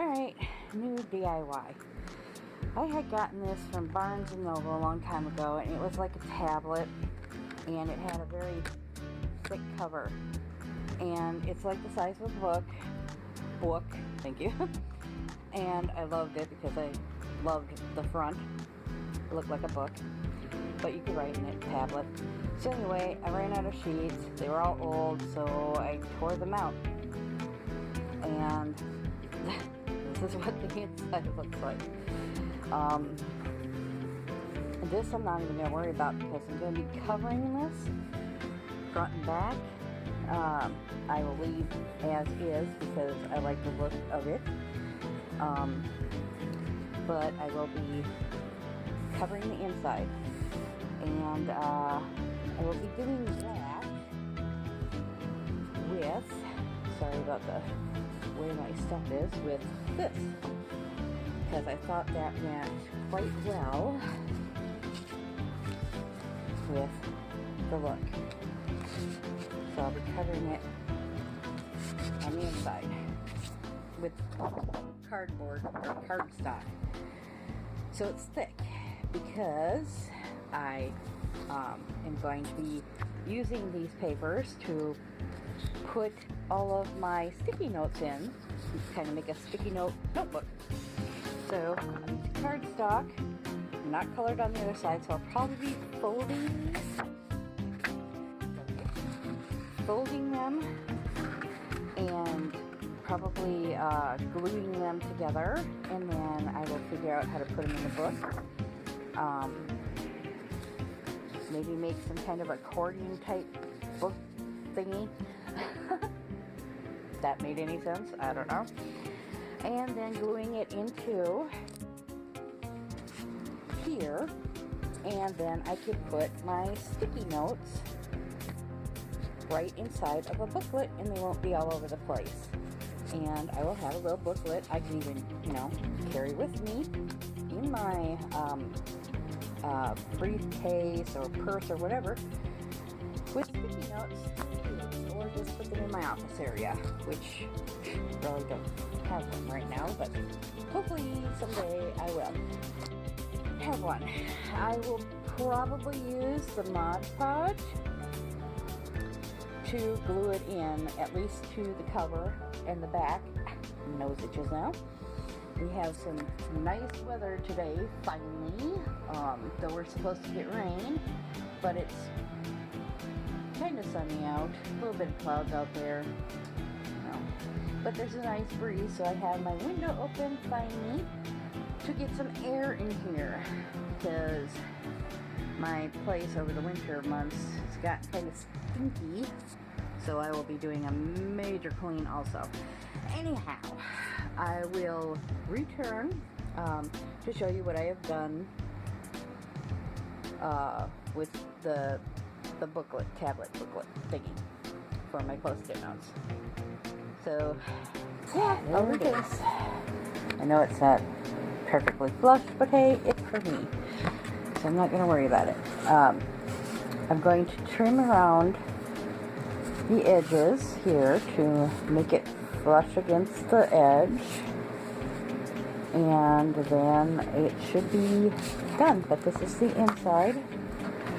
Alright, new DIY. I had gotten this from Barnes & Noble a long time ago, and it was like a tablet, and it had a very thick cover. And it's like the size of a book, thank you. And I loved it because I loved the front. It looked like a book, but you could write in it, tablet. So anyway, I ran out of sheets. They were all old, so I tore them out. And this is what the inside looks like. This I'm not even going to worry about because I'm going to be covering this front and back. I will leave as is because I like the look of it. But I will be covering the inside. And I will be doing that with, sorry about the way my stuff is, with this. Because I thought that went quite well with the look. So I'll be covering it on the inside with cardboard or cardstock. So it's thick because I am going to be using these papers to put all of my sticky notes in, kind of make a sticky note notebook. So I'm using cardstock, not colored on the other side, so I'll probably be folding them and probably gluing them together, and then I will figure out how to put them in the book. Maybe make some kind of accordion type book thingy. If that made any sense, I don't know. And then gluing it into here, and then I could put my sticky notes right inside of a booklet, and they won't be all over the place. And I will have a little booklet I can even, carry with me in my briefcase or purse or whatever with sticky notes, or just put them in my office area, which really don't have one right now, but hopefully someday I will have one. I will probably use the Mod Podge to glue it in, at least to the cover and the back. Nose itches now. We have some nice weather today, finally, though we're supposed to get rain, but it's kind of sunny out, a little bit of clouds out there, but there's a nice breeze, so I have my window open finally to get some air in here, because my place over the winter months has gotten kind of stinky, so I will be doing a major clean also. Anyhow, I will return to show you what I have done with the tablet booklet thingy for my post-it notes. So, yeah, there it is. I know it's not perfectly flush, but hey, it's for me, so I'm not going to worry about it. I'm going to trim around the edges here to make it flush against the edge, and then it should be done. But this is the inside.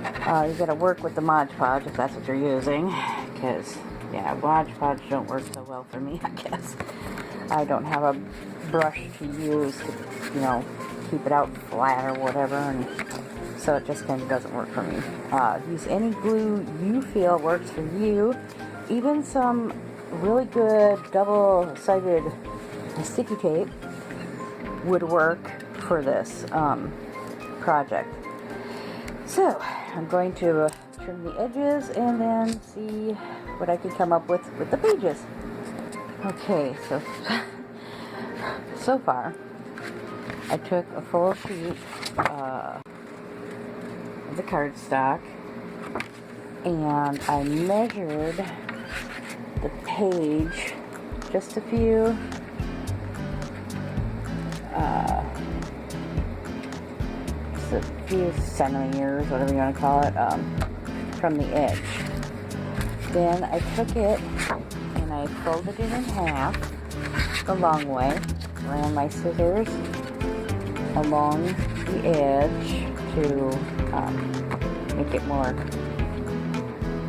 You got to work with the Mod Podge if that's what you're using, because Mod Podge don't work so well for me, I guess. I don't have a brush to use to, keep it out flat or whatever, and so it just kind of doesn't work for me. Use any glue you feel works for you. Even some really good double-sided sticky tape would work for this project. So I'm going to trim the edges and then see what I can come up with the pages. Okay, so far I took a full sheet of the cardstock and I measured the page just a few centimeters, whatever you want to call it, from the edge. Then I took it and I folded it in half the long way ran my scissors along the edge to make it more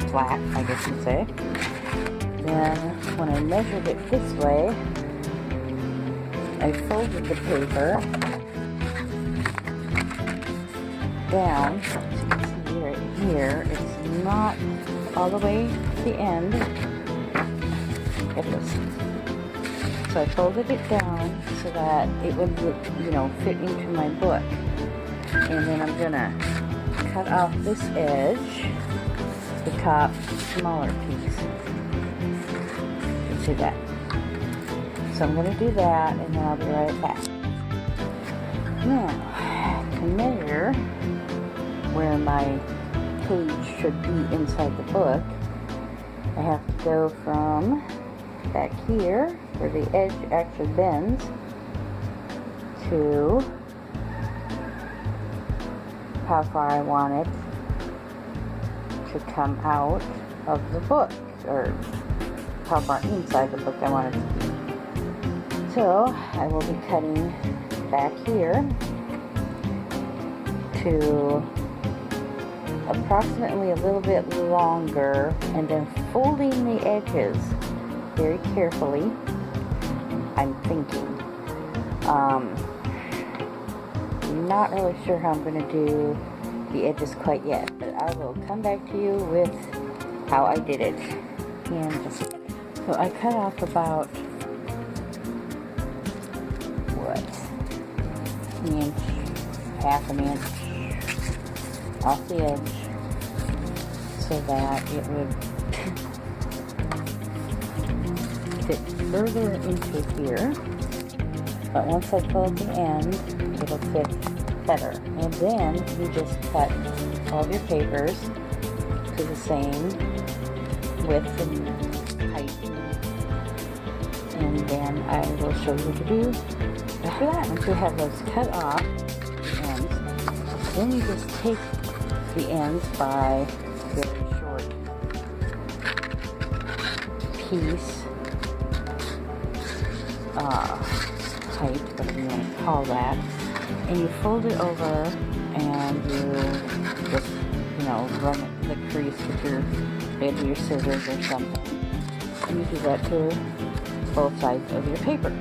flat, I guess you'd say. Then when I measured it this way, I folded the paper down. So you can see right here, it's not all the way to the end. Look at this. So I folded it down so that it would, fit into my book. And then I'm gonna cut off this edge, the top smaller piece. You see that? So I'm gonna do that, and then I'll be right back. Now, to measure where my page should be inside the book, I have to go from back here, where the edge actually bends, to how far I want it to come out of the book, or how far inside the book I want it to be. So I will be cutting back here to approximately a little bit longer, and then folding the edges very carefully. I'm thinking. Not really sure how I'm going to do the edges quite yet, but I will come back to you with how I did it. And so I cut off about an inch, half an inch off the edge, so that it would fit further into here. But once I fold the end, it'll fit better. And then you just cut all of your papers to the same width and height. And then I will show you what to do after that. Once you have those cut off, the ends, then you just take the ends by very short piece, height, whatever you want to call that, and you fold it over, and you just, run it in the crease with your edge of your scissors or something, and you do that to both sides of your paper.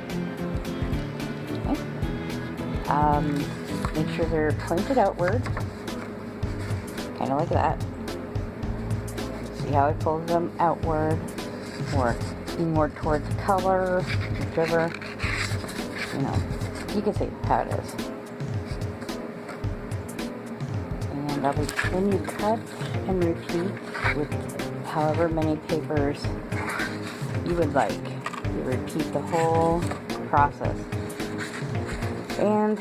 Okay. Make sure they're pointed outward, kind of like that. See how I folded them outward, or more towards color, whichever, you can see how it is. And then you cut and repeat with however many papers you would like. You repeat the whole process. And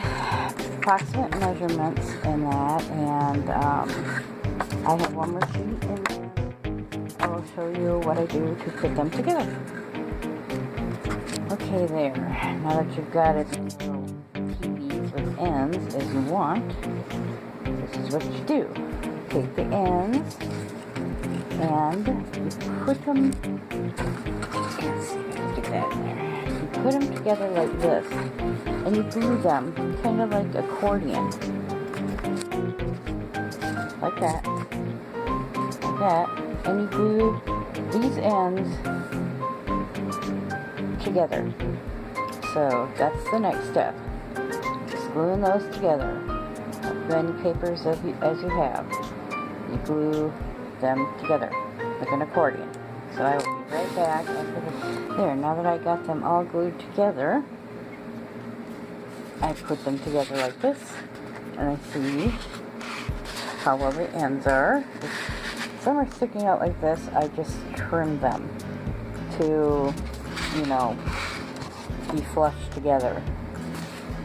approximate measurements in that, and I have one more sheet, and then I will show you what I do to put them together. Okay, there. Now that you've got it in little PVs with ends as you want, this is what you do. Take the ends and you put them, let's see if I can get that in there. You put them together like this, and you glue them kind of like accordion. Like that. Like that. And you glue these ends together. So that's the next step. Just gluing those together. As many papers as you have. You glue them together like an accordion. So I will be right back after this. There, now that I got them all glued together, I put them together like this, and I see how well the ends are. If some are sticking out like this, I just trim them to, be flushed together.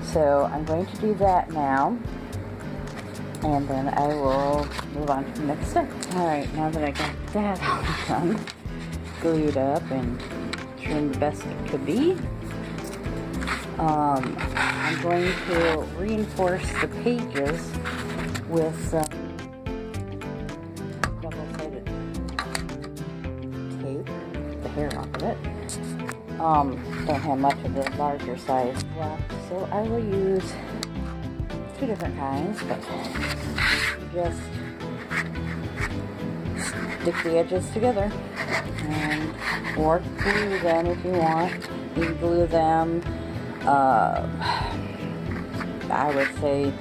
So I'm going to do that now, and then I will move on to the next step. Alright, now that I got that all done, glued up and trimmed the best it could be, I'm going to reinforce the pages with some double-sided tape, the hair off of it, don't have much of the larger size left, so I will use 2 different kinds, but just stick the edges together and or glue them if you want. You can glue them, I would say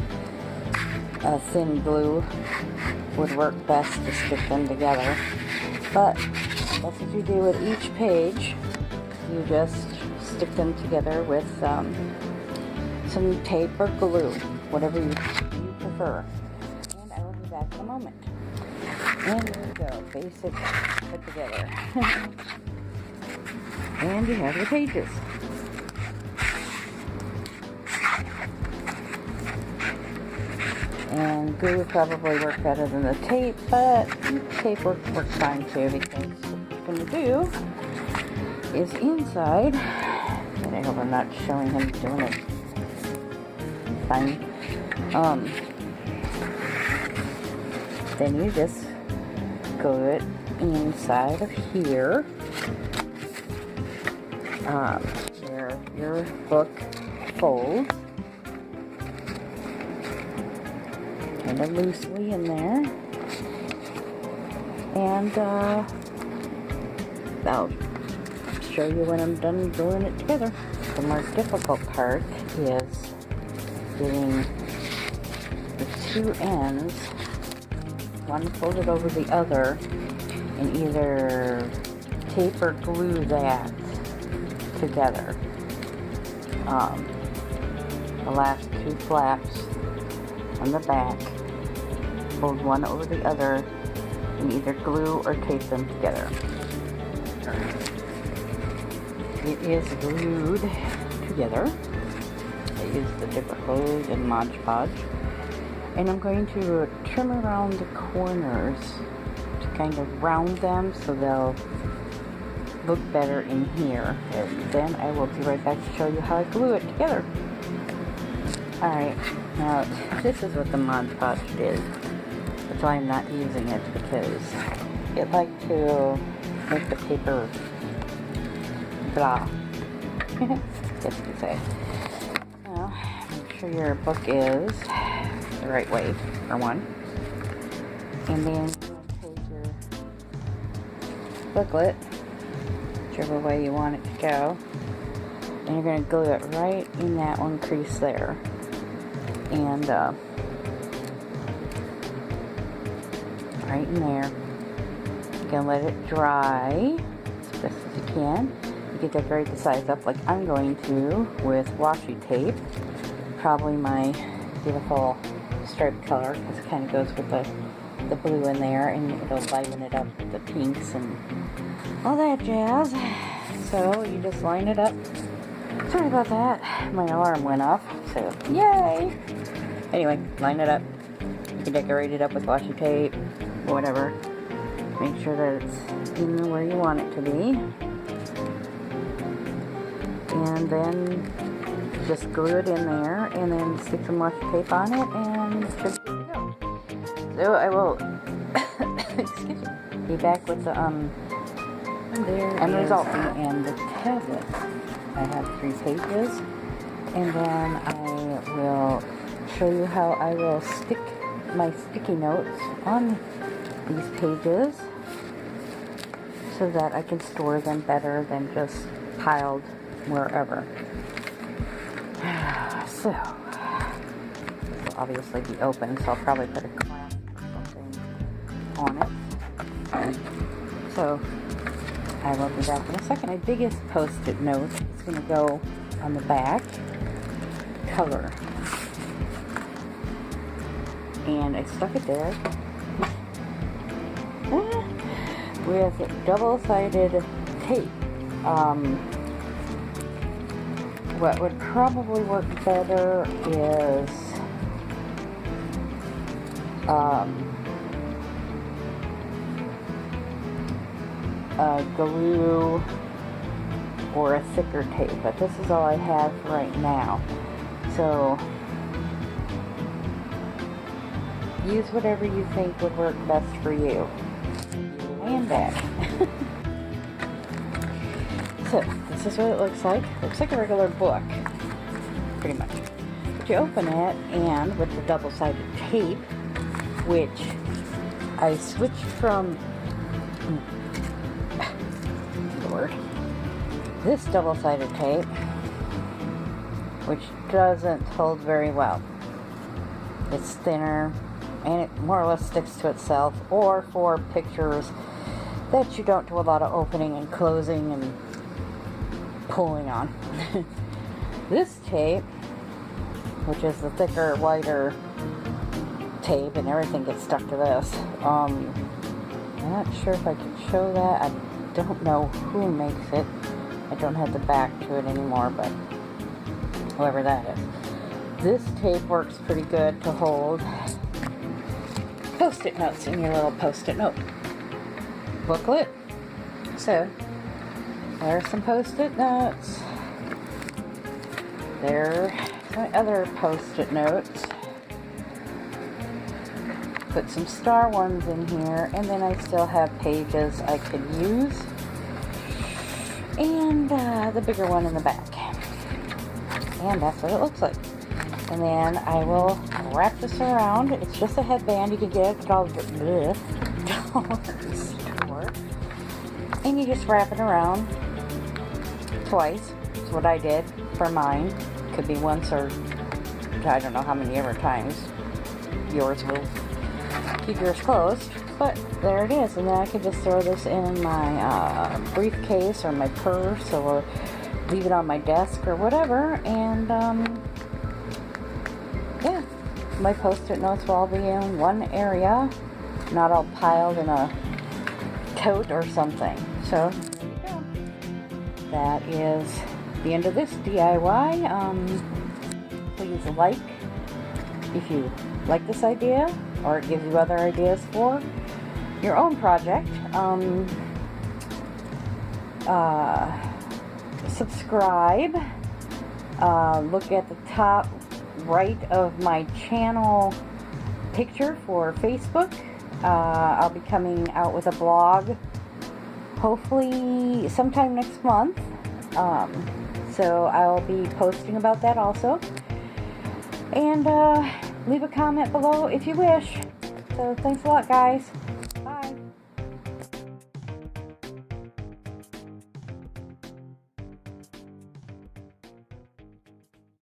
a thin glue would work best to stick them together, but that's what you do with each page. You just stick them together with some tape or glue, whatever you prefer. And I will be back in a moment. And there we go, basic put together. And you have your pages. And glue would probably work better than the tape, but tape works fine too, because what you're going to do is inside, and I hope I'm not showing him doing it fine, then you just glue it inside of here, where your book folds, kind of loosely in there, and I'll show you when I'm done gluing it together. The more difficult part is getting the 2 ends, one folded over the other, and either tape or glue that together. The last 2 flaps on the back, fold one over the other, and either glue or tape them together. It is glued together. I use the different hose and Mod Podge, and I'm going to trim around the corners to kind of round them so they'll look better in here, and then I will be right back to show you how I glue it together. Alright, now this is what the Mod Podge did. That's why I'm not using it, because it liked to make the paper blah. Guess you could say. Well, make sure your book is the right way, for one. And then you'll take your booklet, whichever way you want it to go, and you're going to glue it right in that one crease there. And right in there. You're going to let it dry as best as you can. You can decorate the sides up like I'm going to with washi tape. Probably my beautiful striped color, because it kind of goes with the blue in there, and it'll liven it up with the pinks and all that jazz. So you just line it up. Sorry about that. My alarm went off, so yay! Anyway, line it up. You can decorate it up with washi tape, or whatever. Make sure that it's in where you want it to be. And then just glue it in there, and then stick some washi tape on it, and it should be good to go. So I will excuse me, be back with the end result and the tablet. I have 3 pages, and then I will show you how I will stick my sticky notes on these pages so that I can store them better than just piled wherever. So, this will obviously be open, so I'll probably put a clasp or something on it. So, I will be back in a second. My biggest post-it note is going to go on the back cover. And I stuck it there with double-sided tape. What would probably work better is glue or a thicker tape, but this is all I have right now. So use whatever you think would work best for you and that. So, this is what it looks like. Looks like a regular book, pretty much. But you open it, and with the double-sided tape, which I switched from, Lord, this double-sided tape, which doesn't hold very well. It's thinner, and it more or less sticks to itself, or for pictures that you don't do a lot of opening and closing and pulling on. This tape, which is the thicker, wider tape, and everything gets stuck to this. I'm not sure if I can show that. I don't know who makes it. I don't have the back to it anymore, but whoever that is. This tape works pretty good to hold post-it notes in your little post-it note booklet. So, there's some post-it notes. There's my other post-it notes. Put some star ones in here, and then I still have pages I could use. And the bigger one in the back. And that's what it looks like. And then I will wrap this around. It's just a headband. You can get it at all the store. And you just wrap it around twice. That's what I did for mine. Could be once or I don't know how many ever times. Yours will keep yours closed. But there it is. And then I can just throw this in my briefcase or my purse, or leave it on my desk or whatever. And yeah, my post-it notes will all be in one area, not all piled in a tote or something. So there you go. That is the end of this DIY. Please like if you like this idea, or it gives you other ideas for your own project. Subscribe. Look at the top right of my channel picture for Facebook. I'll be coming out with a blog hopefully sometime next month. So I'll be posting about that also. And leave a comment below if you wish. So thanks a lot, guys.